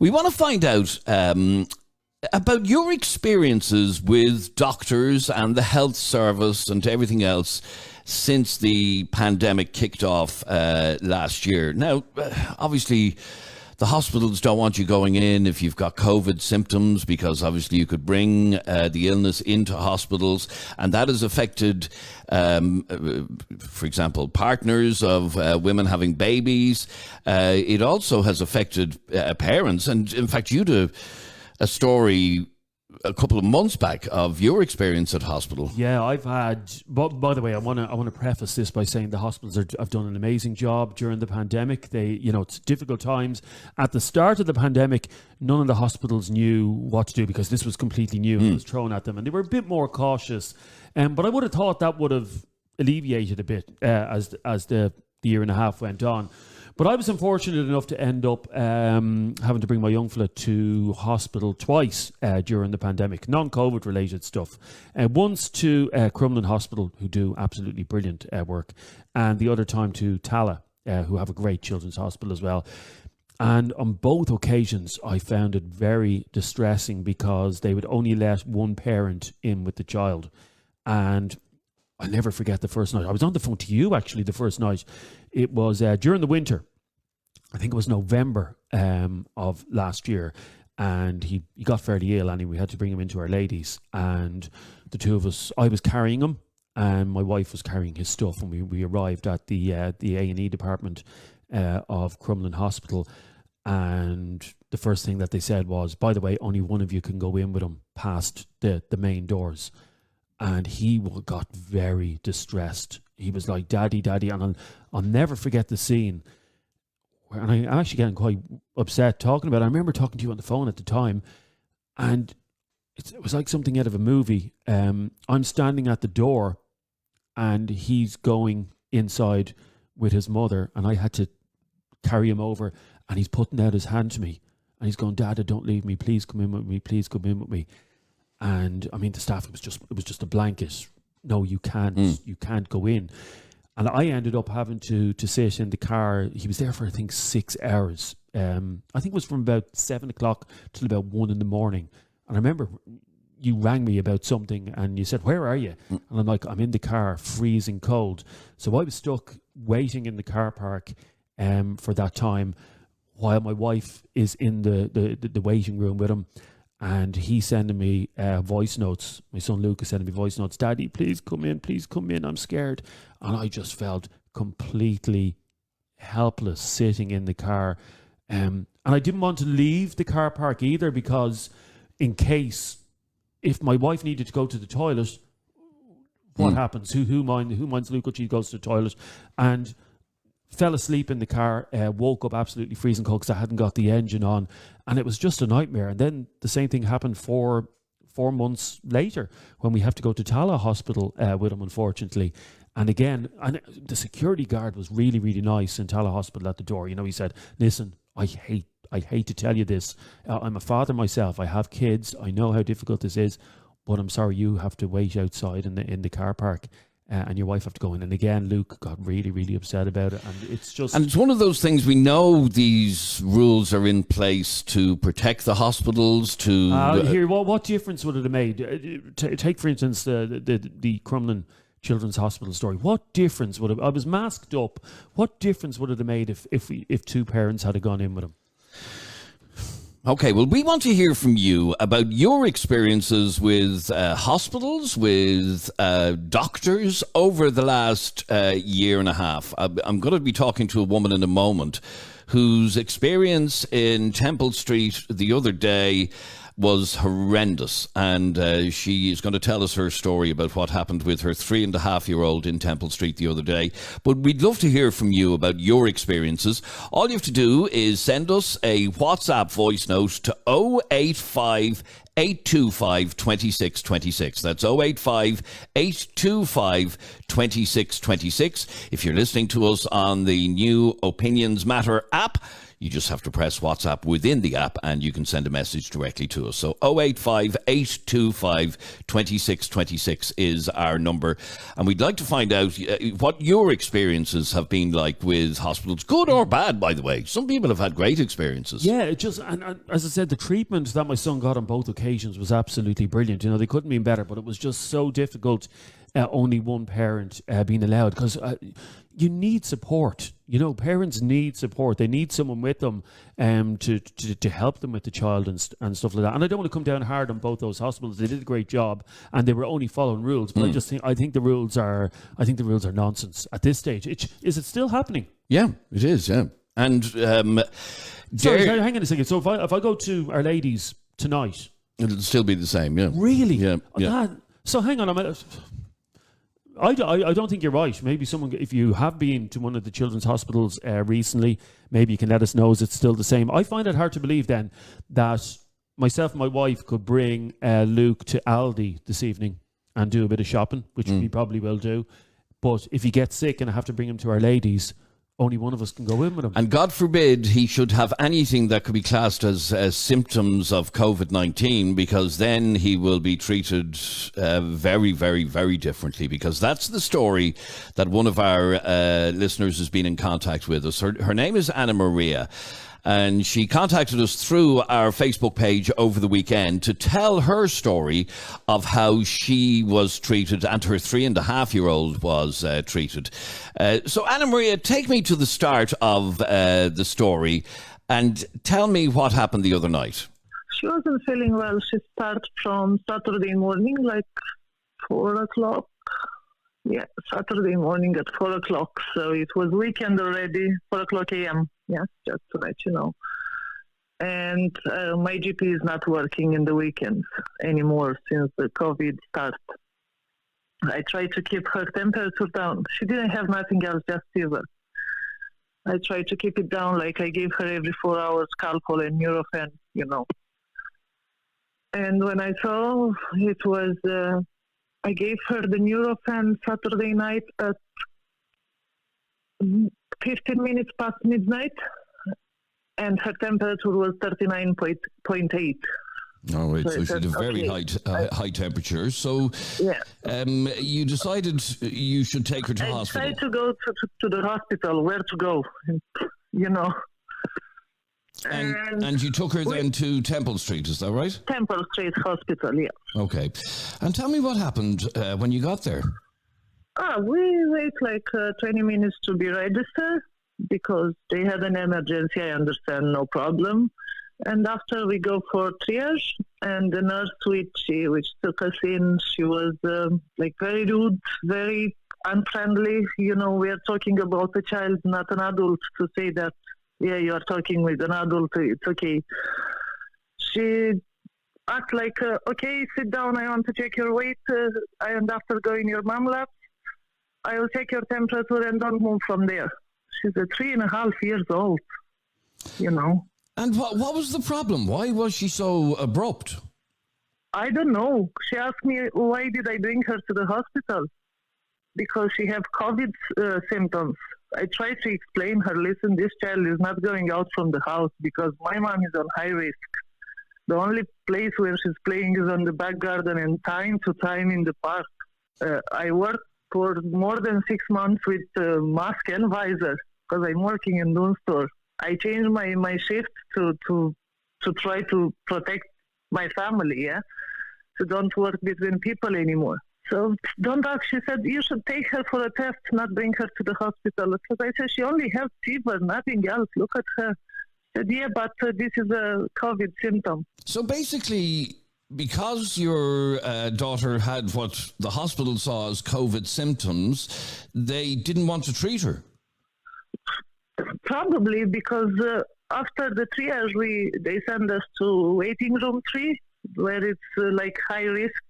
We want to find out about your experiences with doctors and the health service and everything else since the pandemic kicked off last year. Now, obviously, the hospitals don't want you going in if you've got COVID symptoms, because obviously you could bring the illness into hospitals, and that has affected, for example, partners of women having babies. It also has affected parents, and in fact, you did a story a couple of months back of your experience at hospital. Yeah, I've had. But by the way, I want to preface this by saying the hospitals have done an amazing job during the pandemic. It's difficult times. At the start of the pandemic, none of the hospitals knew what to do because this was completely new. It was thrown at them, and they were a bit more cautious. But I would have thought that would have alleviated a bit as the year and a half went on. But I was unfortunate enough to end up having to bring my young fella to hospital twice during the pandemic, non-COVID related stuff. Once to Crumlin Hospital, who do absolutely brilliant work, and the other time to Tala, who have a great children's hospital as well. And on both occasions, I found it very distressing because they would only let one parent in with the child. And I'll never forget the first night. I was on the phone to you, actually, the first night. It was during the winter. I think it was November of last year. And he got fairly ill, and we had to bring him into Our Ladies. And the two of us, I was carrying him, and my wife was carrying his stuff. And we arrived at the A&E department of Crumlin Hospital. And the first thing that they said was, by the way, only one of you can go in with him past the main doors. And he got very distressed. He was like, Daddy, Daddy. And I'll never forget the scene. And I'm actually getting quite upset talking about it. I remember talking to you on the phone at the time. And it was like something out of a movie. I'm standing at the door and he's going inside with his mother. And I had to carry him over. And he's putting out his hand to me. And he's going, Dad, don't leave me. Please come in with me. Please come in with me. And I mean, the staff, it was just a blanket. No, you can't go in. And I ended up having to sit in the car. He was there for, I think, 6 hours. I think it was from about 7 o'clock till about 1 in the morning. And I remember you rang me about something and you said, where are you? And I'm like, I'm in the car, freezing cold. So I was stuck waiting in the car park for that time while my wife is in the waiting room with him. And he's sending me voice notes. My son Luke is sending me voice notes. Daddy, please come in. I'm scared. And I just felt completely helpless sitting in the car. And I didn't want to leave the car park either, because in case, if my wife needed to go to the toilet, what happens? Who minds Luke when she goes to the toilet? And fell asleep in the car, woke up absolutely freezing cold because I hadn't got the engine on, and it was just a nightmare. And then the same thing happened 4 months later when we have to go to Tala Hospital with him, unfortunately. And again, the security guard was really, really nice in Tala Hospital at the door. He said, listen, I hate to tell you this. I'm a father myself. I have kids. I know how difficult this is, but I'm sorry, you have to wait outside in the car park. And your wife have to go in. And again, Luke got really, really upset about it. And it's one of those things, we know these rules are in place to protect the hospitals, to... what difference would it have made? Take, for instance, the Crumlin Children's Hospital story. What difference would it... I was masked up. What difference would it have made if two parents had gone in with him? Okay, well, we want to hear from you about your experiences with hospitals, with doctors over the last year and a half. I'm going to be talking to a woman in a moment whose experience in Temple Street the other day was horrendous, and she is going to tell us her story about what happened with her 3.5-year-old in Temple Street the other day. But we'd love to hear from you about your experiences. All you have to do is send us a WhatsApp voice note to 085 825 2626. That's 085 825 2626. If you're listening to us on the new Opinions Matter app, You just have to press WhatsApp within the app and you can send a message directly to us. So 085 825 2626 is our number. And we'd like to find out what your experiences have been like with hospitals, good or bad, by the way. Some people have had great experiences. Yeah, it just, and as I said, the treatment that my son got on both occasions was absolutely brilliant. You know, they couldn't be better, but it was just so difficult. Only one parent being allowed, because you need support. You know, parents need support. They need someone with them to help them with the child and stuff like that. And I don't want to come down hard on both those hospitals. They did a great job and they were only following rules. But I think the rules are nonsense at this stage. Is it still happening? Yeah, it is. Yeah, and sorry, hang on a second. So if I go to Our Lady's tonight, it'll still be the same. Yeah, really? Yeah. So hang on a minute. I don't think you're right. Maybe someone, if you have been to one of the children's hospitals recently, maybe you can let us know is it still the same. I find it hard to believe then that myself and my wife could bring Luke to Aldi this evening and do a bit of shopping, which we probably will do. But if he gets sick and I have to bring him to Our Lady's, only one of us can go in with him. And God forbid he should have anything that could be classed as symptoms of COVID-19, because then he will be treated very, very, very differently, because that's the story that one of our listeners has been in contact with us. Her name is Anna Maria. And she contacted us through our Facebook page over the weekend to tell her story of how she was treated and her 3.5-year-old was treated. So, Anna Maria, take me to the start of the story and tell me what happened the other night. She wasn't feeling well. She started from Saturday morning, like 4 o'clock. Yeah, Saturday morning at 4 o'clock. So it was weekend already, 4 o'clock a.m. Yeah, just to let you know. And my GP is not working in the weekends anymore since the COVID started. I tried to keep her temperature down. She didn't have nothing else, just fever. I tried to keep it down, like I gave her every 4 hours Calpol and Nurofen, you know. And when I saw it was... I gave her the Nurofen Saturday night at 15 minutes past midnight, and her temperature was 39.8. All right, so she had a very high temperature. So you decided you should take her to hospital. I tried to go to the hospital, where to go, you know. And you took her then to Temple Street, is that right? Temple Street Hospital, yeah. Okay. And tell me what happened when you got there. We wait like 20 minutes to be registered because they had an emergency, I understand, no problem. And after we go for triage, and the nurse which took us in, she was like very rude, very unfriendly. You know, we are talking about a child, not an adult, to say that, yeah, you are talking with an adult, it's okay. She asked like, okay, sit down, I want to check your weight, and after going your mom lap, I will take your temperature and don't move from there. She's 3.5 years old, you know. And what was the problem? Why was she so abrupt? I don't know. She asked me, why did I bring her to the hospital? Because she have COVID symptoms. I tried to explain her, listen, this child is not going out from the house because my mom is on high risk. The only place where she's playing is on the back garden and time to time in the park. I worked for more than 6 months with mask and visor because I'm working in Dune store. I changed my shift to try to protect my family, yeah? So don't work between people anymore. So don't ask, she said, you should take her for a test, not bring her to the hospital. Because I said, she only has fever, nothing else. Look at her. I said, yeah, but this is a COVID symptom. So basically, because your daughter had what the hospital saw as COVID symptoms, they didn't want to treat her. Probably because after the triage, they send us to waiting room 3, where it's like high risk,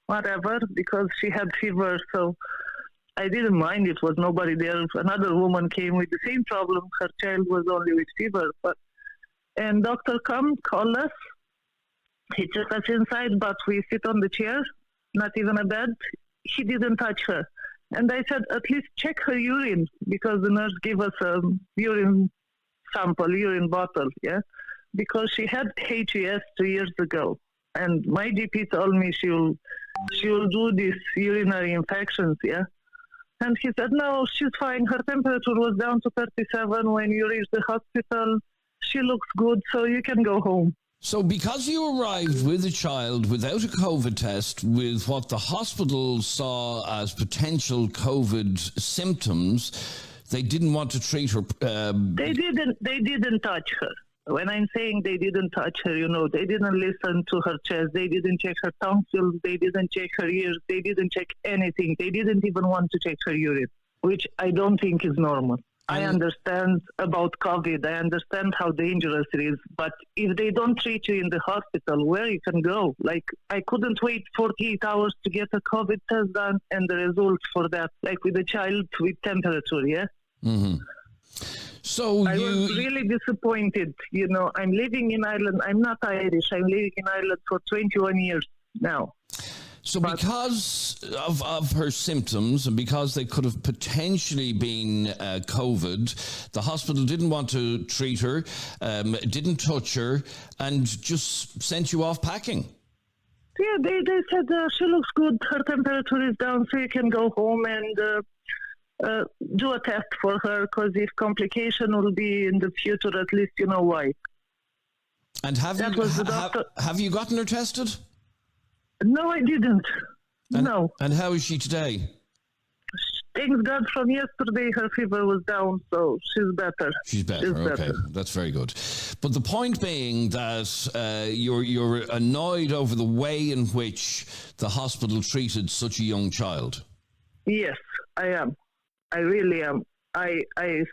whatever, because she had fever. So I didn't mind. It was nobody there. Another woman came with the same problem. Her child was only with fever. And doctor call us. He took us inside, but we sit on the chair, not even a bed. He didn't touch her. And I said, at least check her urine, because the nurse gave us a urine sample, urine bottle, yeah, because she had HES 2 years ago, and my GP told me she'll do these urinary infections, yeah. And he said, no, she's fine. Her temperature was down to 37 when you reached the hospital. She looks good, so you can go home. So because you arrived with a child without a COVID test, with what the hospital saw as potential COVID symptoms, they didn't want to treat her. They didn't touch her. When I'm saying they didn't touch her, they didn't listen to her chest. They didn't check her tonsils. They didn't check her ears. They didn't check anything. They didn't even want to check her urine, which I don't think is normal. I understand about COVID. I understand how dangerous it is. But if they don't treat you in the hospital, where you can go? Like, I couldn't wait 48 hours to get a COVID test done and the results for that, like with a child with temperature, yeah? Mm-hmm. So I was really disappointed. I'm living in Ireland. I'm not Irish. I'm living in Ireland for 21 years now. So because of her symptoms and because they could have potentially been COVID, the hospital didn't want to treat her, didn't touch her, and just sent you off packing. Yeah, they said she looks good. Her temperature is down, so you can go home and do a test for her, because if complication will be in the future, at least you know why. And have you gotten her tested? No, I didn't. No. And how is she today? Thanks God, from yesterday her fever was down, so she's better. She's better. Okay, that's very good. But the point being that you're annoyed over the way in which the hospital treated such a young child. Yes, I am. I really am. I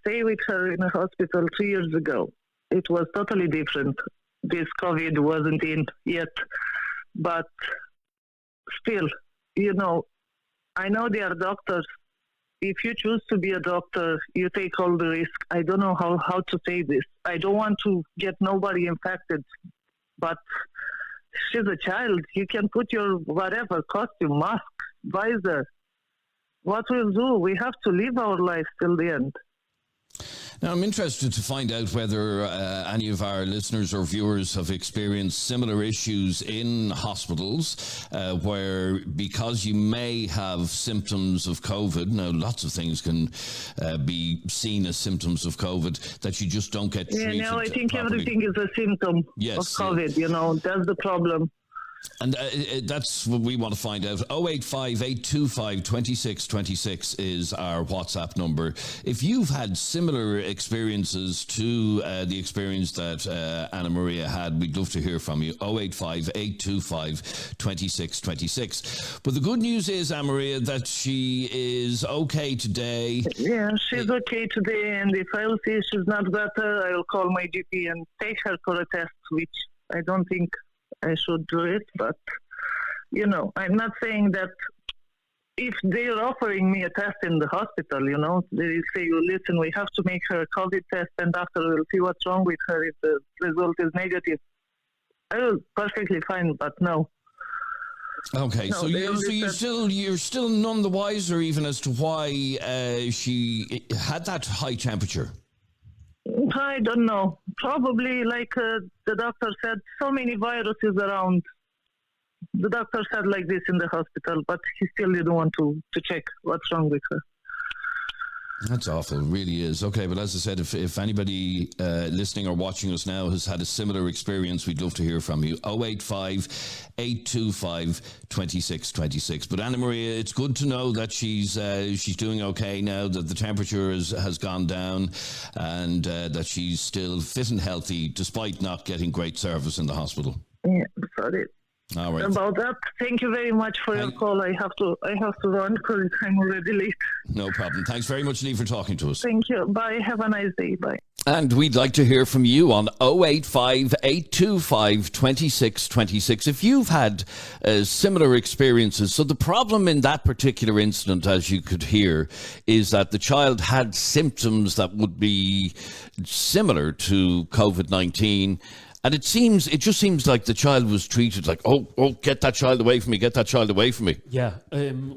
stayed with her in a hospital 2 years ago. It was totally different. This COVID wasn't in yet. But still, I know they are doctors. If you choose to be a doctor, you take all the risk. I don't know how to say this. I don't want to get nobody infected. But she's a child. You can put your whatever, costume, mask, visor. What we'll do, we have to live our life till the end. Now, I'm interested to find out whether any of our listeners or viewers have experienced similar issues in hospitals where, because you may have symptoms of COVID, now lots of things can be seen as symptoms of COVID, that you just don't get treated. Yeah, no, I think properly. Everything is a symptom of COVID, that's the problem. And that's what we want to find out. 085 825 2626 is our WhatsApp number. If you've had similar experiences to the experience that Anna Maria had, we'd love to hear from you. 085 825 2626. But the good news is, Anna Maria, that she is okay today. Yeah, she's okay today. And if I'll see she's not better, I'll call my GP and take her for a test, which I don't think I should do it, but I'm not saying that if they're offering me a test in the hospital, they say, listen, we have to make her a COVID test and after we'll see what's wrong with her if the result is negative. I was perfectly fine, but no. Okay, no, so you're still none the wiser even as to why she had that high temperature. I don't know. Probably, like the doctor said, so many viruses around. The doctor said like this in the hospital, but he still didn't want to check what's wrong with her. That's awful, it really is. Okay, but as I said, if anybody listening or watching us now has had a similar experience, we'd love to hear from you. 085 825 2626. But Anna Maria, it's good to know that she's doing okay now, that the temperature has gone down, and that she's still fit and healthy despite not getting great service in the hospital. Yeah, sorry. All right. About that, thank you very much for your call. I have to run because I'm already late. No problem. Thanks very much, Lee, for talking to us. Thank you. Bye. Have a nice day. Bye. And we'd like to hear from you on 085 825 2626 if you've had similar experiences. So the problem in that particular incident, as you could hear, is that the child had symptoms that would be similar to COVID-19, And it just seems like the child was treated like, oh, get that child away from me, get that child away from me. Yeah,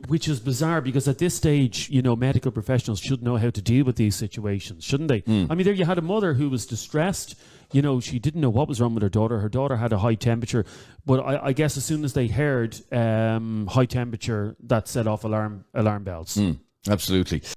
which is bizarre because at this stage, medical professionals should know how to deal with these situations, shouldn't they? I mean, there you had a mother who was distressed. She didn't know what was wrong with her daughter. Her daughter had a high temperature, but I guess as soon as they heard high temperature, that set off alarm bells. Absolutely.